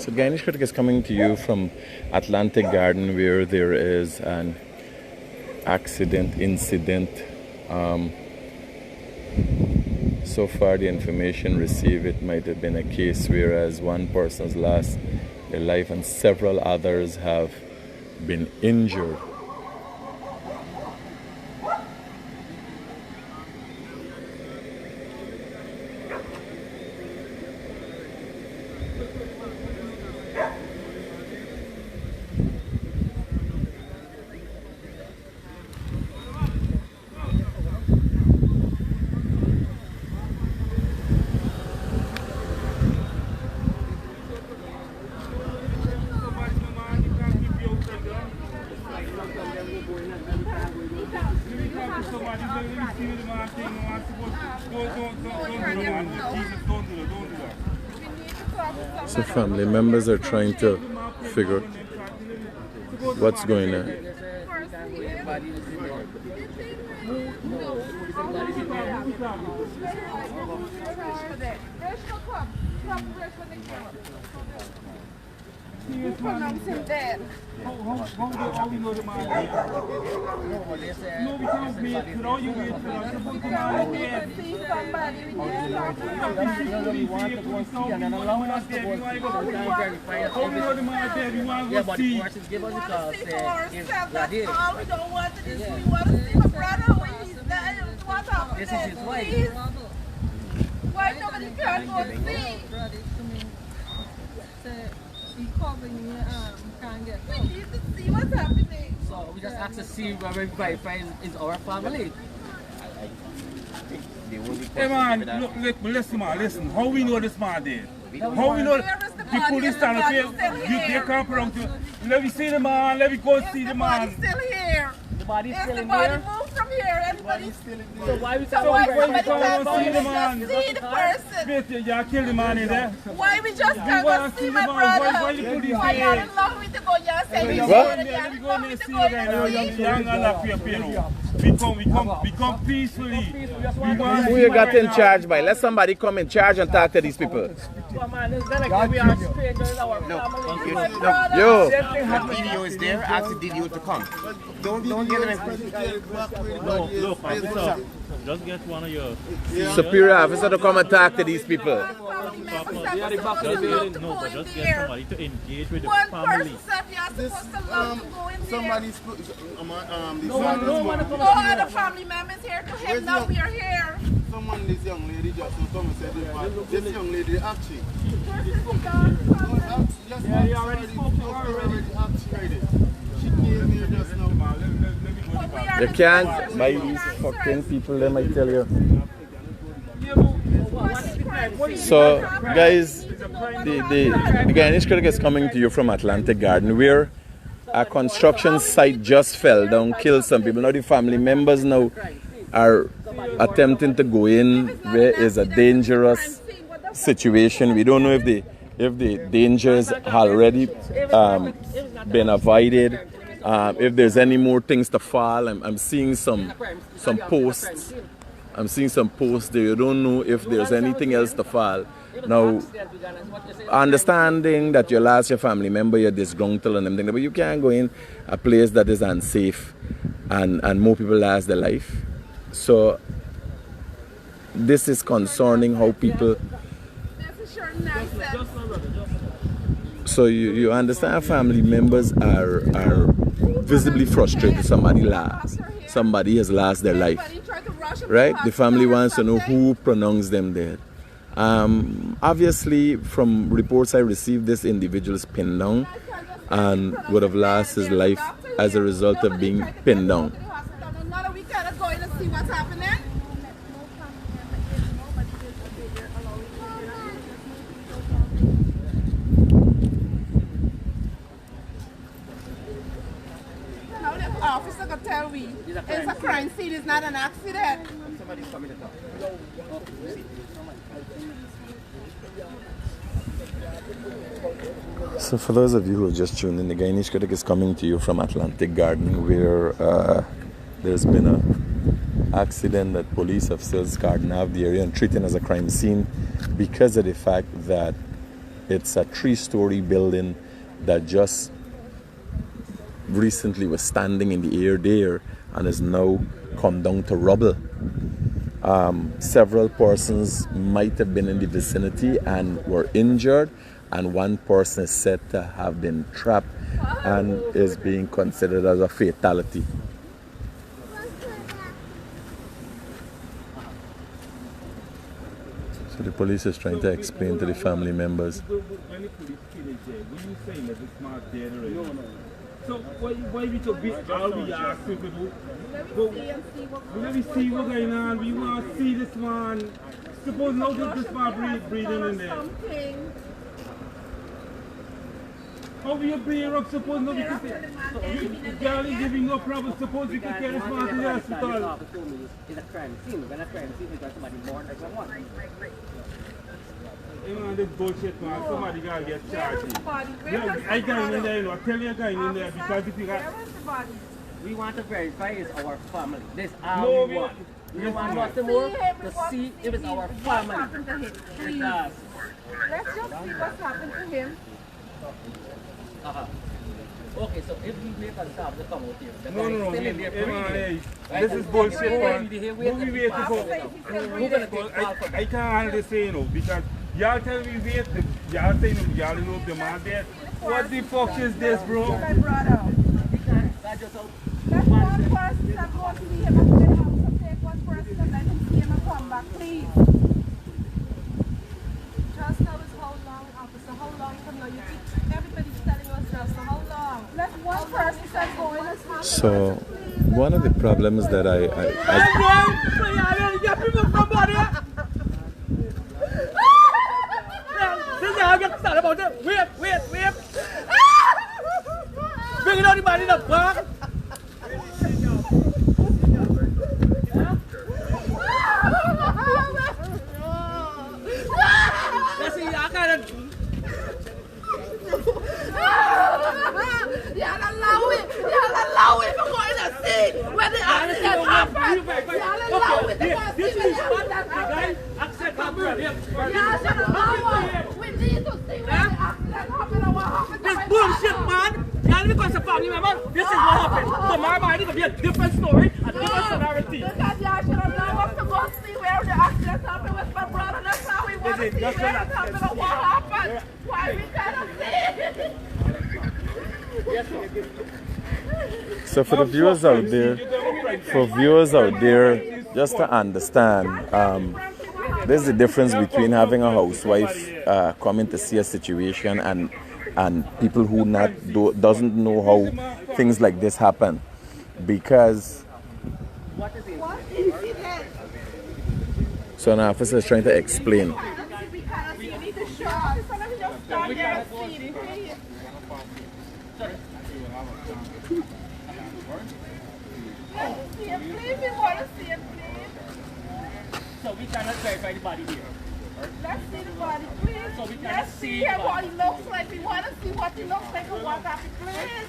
So Guyana Critic is coming to you from Atlantic Garden, where there is an incident. So far the information received, it might have been a case whereas one person's lost their life and several others have been injured. So family members are trying to figure what's going on. You pronounce him dead. How we know the man dead? No, we can't wait. How you wait for us? Supposed to man dead. See somebody with their We want to go and see and then allow us to go and see. How we know the man dead? We want to go see. We want to see for ourselves. That's all. We don't want to do. We want to see my brother when he's dead. What happened? This is his wife. Why nobody can go and see? He calling me, can't get We need to see what's happening. So we just have to see where we verify is our family. Hey man, look, listen man, listen. How we know this man dead? How we know the police stand up here? They can't around to. Let me see the man. Let me go see the man. Is the body still here? The body's Is still the in body here. moved from here? Everybody's still in So why we So why somebody can't can't see the man? just see the person? Wait, you kill the man in there. Why we just can't wanna go see see the my man? brother? Why you put his Why you head? don't allow me to go? You say we What? should. You Let me don't go allow and me to see go right now. and see. Young and up here, we come peacefully. We want Who you got in charge by? Let somebody come in charge and talk to these people. Come on, it's not like we are strangers in our family. My brother. Yo, The video is there. Ask the video to come. Don't get him. Look, officer, just get one of your superior officer to come and talk to these people. they are the back of the building. No, but just get somebody to engage with the One family. person said you're supposed to love to go in there. Somebody's No other family members here to him. Now we are here. someone, this young lady just so come and said this young lady actually. Yeah, you already spoke to her already. She came here just now. You can't buy these fucking people, them I tell you. So guys, the Guyana Critic is coming to you from Atlantic Garden, where a construction site just fell down, killed some people. Now the family members now are attempting to go in where is a dangerous situation. We don't know if the danger is already been avoided. If there's any more things to fall. I'm seeing some posts. I'm seeing some posts there. You don't know if there's anything else to fall. Now, understanding that you lost your family member, you're disgruntled and everything, but you can't go in a place that is unsafe and more people lost their life. So this is concerning how people. So you understand family members are visibly frustrated. Somebody has lost their life, right? The family wants to know who pronounced them dead. Obviously, from reports I received, this individual is pinned down and would have lost his life as a result of being pinned down. We cannot go in and see what's happening. Now the officer can tell we it's a crime scene, it's not an accident. Somebody's coming to talk. So for those of you who are just tuned in, the Guyana Critic is coming to you from Atlantic Garden, where there's been an accident that police officers garden out the area and treating as a crime scene because of the fact that It's a 3-story building that just recently was standing in the air there and is now come down to rubble. Several persons might have been in the vicinity and were injured, and one person is said to have been trapped and is being considered as a fatality. So the police is trying to explain to the family members. When the police finish there, were you saying that this man dead already? No. So why we to be all we ask you to do? Let me see what's going on. We want to see this man. Suppose now this man breathing in there. How will you bring her up? Suppose no, we can say, girl is giving no problem. Suppose we can carry this man to the hospital. It's a crime scene. When a crime scene, because somebody born like someone. You know, this bullshit, man. Somebody gotta get charged. I got in there, you know. Tell your guy in there because if you got. We want to verify it's our family. This all we want. We want nothing more to see if it's our family. Because let's just see what's happened to him. Okay, so if we wait for the staff to come out here, the No, guy still in there breathing. This is bullshit, man. Who we waiting for? Who gonna take call for I can't handle this, you know, because y'all tell me wait, y'all say y'all know if the man there. What the fuck is this, bro? My brother. That's just how. Let one person that go see him and get him to take one person and let him see him and come back, please. Just now is how long, officer? How long from now? You keep everybody's telling us just how long? Let one person that go in and see So one of the problems that I Bring it on the body in the park. Let's see, I got it. Y'all allow it for going to see when the accident happened. Y'all allow it to go see when the accident happened. Y'all should allow us. We need to see when the accident happened and what happened. This bullshit, man. Y'all because of family member. This is what happened. Tomorrow morning it'll be a different story, a different scenario. Because y'all should allow us to go see where the accident happened with my brother. That's how we want to see where it happened and what happened. Why we cannot see. So for the viewers out there, just to understand, there's the difference between having a housewife coming to see a situation and people who doesn't know how things like this happen, because so an officer is trying to explain. Please, we want to see him, please. So we cannot verify the body here. Let's see the body, please. So we cannot Let's see see the him, body. what he looks like. We want to see what he looks like and what happened, please.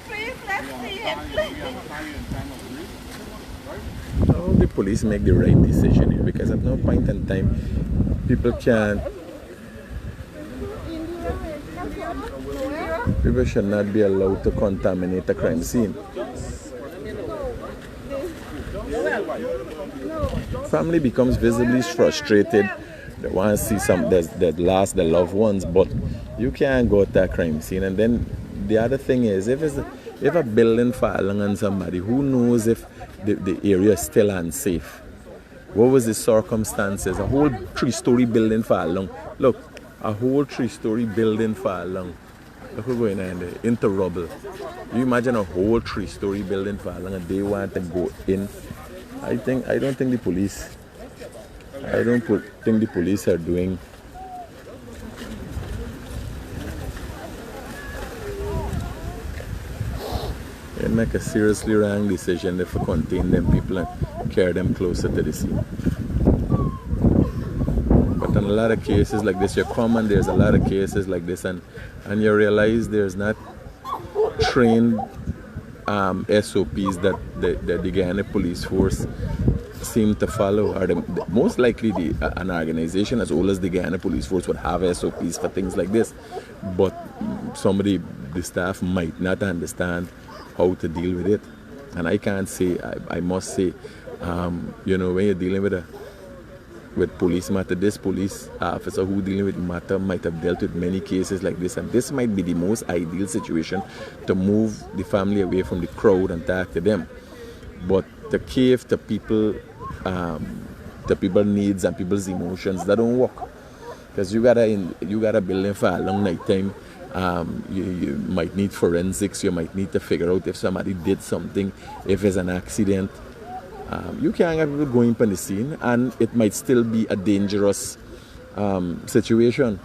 Please, let's see him, please. How the police make the right decision here? Because at no point in time people should not be allowed to contaminate a crime scene. Family becomes visibly frustrated. They want to see that lost their loved ones, but you can't go to a crime scene. And then the other thing is, if a building falling on somebody, who knows if the area is still unsafe? What was the circumstances? A whole 3-story building falling. Look, a whole 3-story building falling. Look what's going on there, into rubble. You imagine a whole 3-story building falling and they want to go in. I don't think the police are doing. They make a seriously wrong decision if they contain them people and carry them closer to the scene. But in a lot of cases like this, you come and there's a lot of cases like this, and you realize there's not trained SOPs that the Guyana police force seem to follow, or most likely an organization as old as the Guyana Police Force would have SOPs for things like this, but somebody, the staff might not understand how to deal with it. And I can't say, I must say, you know, when you're dealing with police matter, this police officer who dealing with matter might have dealt with many cases like this, and this might be the most ideal situation to move the family away from the crowd and talk to them. But to cave to people, needs and people's emotions, that don't work. Because you gotta build them for a long night time. You might need forensics. You might need to figure out if somebody did something, if there's an accident. You can't have people going on the scene, and it might still be a dangerous situation.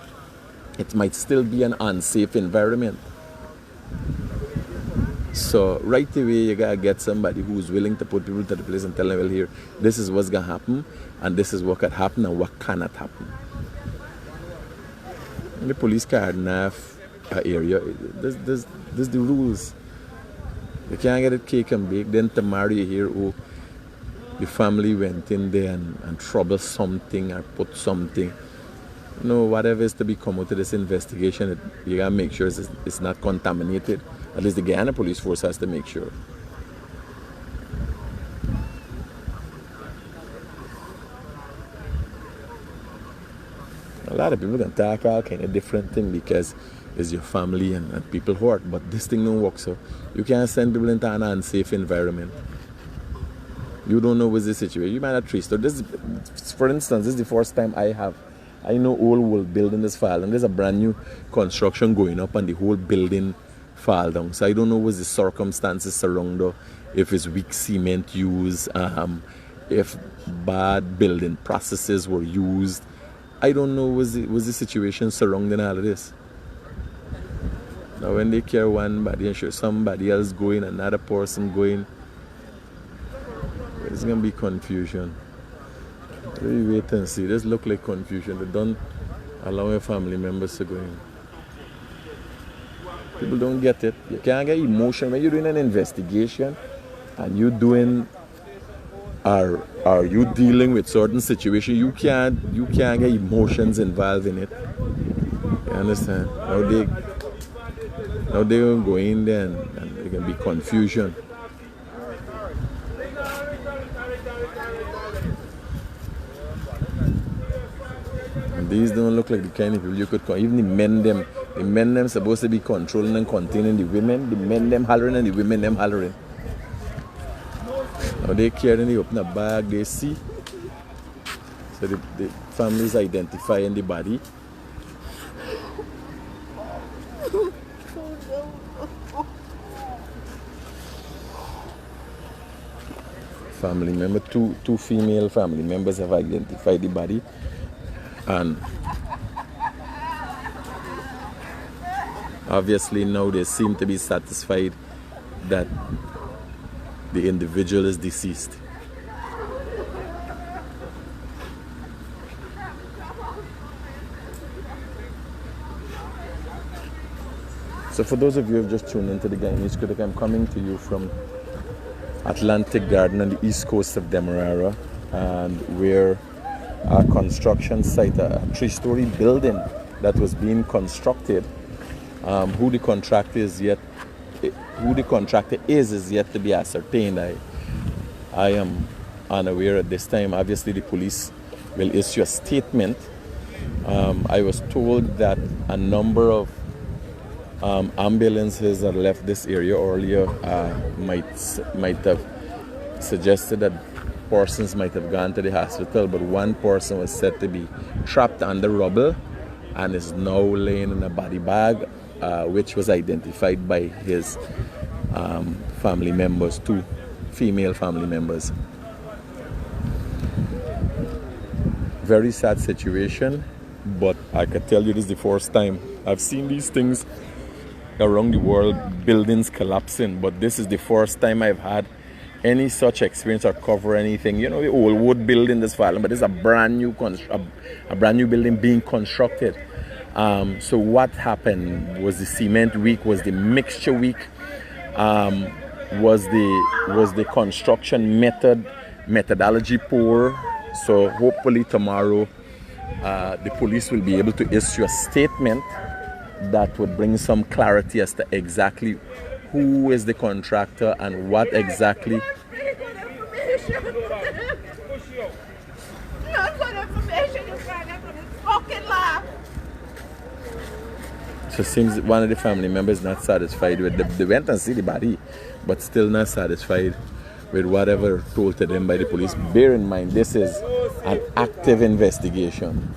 It might still be an unsafe environment. So right away, you gotta get somebody who's willing to put people to the place and tell them, well, here, this is what's gonna happen, and this is what could happen and what cannot happen. In the police cardinaf area, there's the rules. You can't get it cake and bake. Then tomorrow you hear, oh, the family went in there and troubled something or put something. You know, whatever is to be come out of this investigation, you gotta make sure it's not contaminated. At least the Guyana Police Force has to make sure. A lot of people can talk all kind of different things because it's your family and people hurt, but this thing don't work. So you can't send people into an unsafe environment. You don't know what's the situation. You might not trace. So this, for instance, this is the first time I know all whole building is fall, and there's a brand new construction going up, and the whole building fall down. So I don't know what's the circumstances surrounding, if it's weak cement used, if bad building processes were used. I don't know what's the situation surrounding all of this. Now when they carry one body and show somebody else going, another person going, it's gonna be confusion. We wait and see. This look like confusion. They don't allow your family members to go in. People don't get it. You can't get emotion when you're doing an investigation and you doing are you dealing with certain situation. You can't get emotions involved in it. You understand? Now they will go in there and there can be confusion. And these don't look like the kind of people you could call. Even the men them supposed to be controlling and containing the women. The men them hollering and the women them hollering. Now they care and they open a bag, they see. So the families identifying the body. Family member, two female family members have identified the body, and obviously now they seem to be satisfied that the individual is deceased. So for those of you who have just tuned into the Guyanese Critic, I'm coming to you from Atlantic Garden on the east coast of Demerara, and where a construction site, a 3-story building that was being constructed, who the contractor is yet to be ascertained. I am unaware at this time. Obviously the police will issue a statement. I was told that a number of ambulances that left this area earlier might have suggested that persons might have gone to the hospital, but one person was said to be trapped under rubble and is now laying in a body bag, which was identified by his family members, 2 female family members. Very sad situation, but I can tell you this is the first time I've seen these things around the world, buildings collapsing, but this is the first time I've had any such experience or cover anything. You know, the old wood building that's falling, but it's a brand new building being constructed. So what happened? Was the cement weak? Was the mixture weak? Was the construction method methodology poor. So hopefully tomorrow the police will be able to issue a statement that would bring some clarity as to exactly who is the contractor and what exactly. So it seems one of the family members not satisfied with they went and see the body, but still not satisfied with whatever told to them by the police. Bear in mind, this is an active investigation.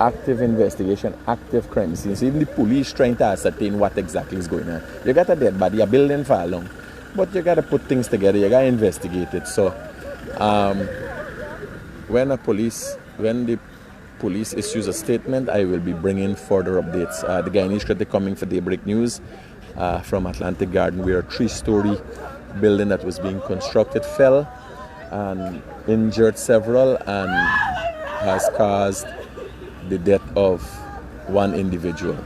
Active investigation, active crime scene. So even the police trying to ascertain what exactly is going on. You got a dead body, a building far along, but you got to put things together. You got to investigate it. So when the police issues a statement, I will be bringing further updates. The Guyanese Critic coming for Daybreak News from Atlantic Garden, where a 3-story building that was being constructed fell and injured several and has caused the death of one individual.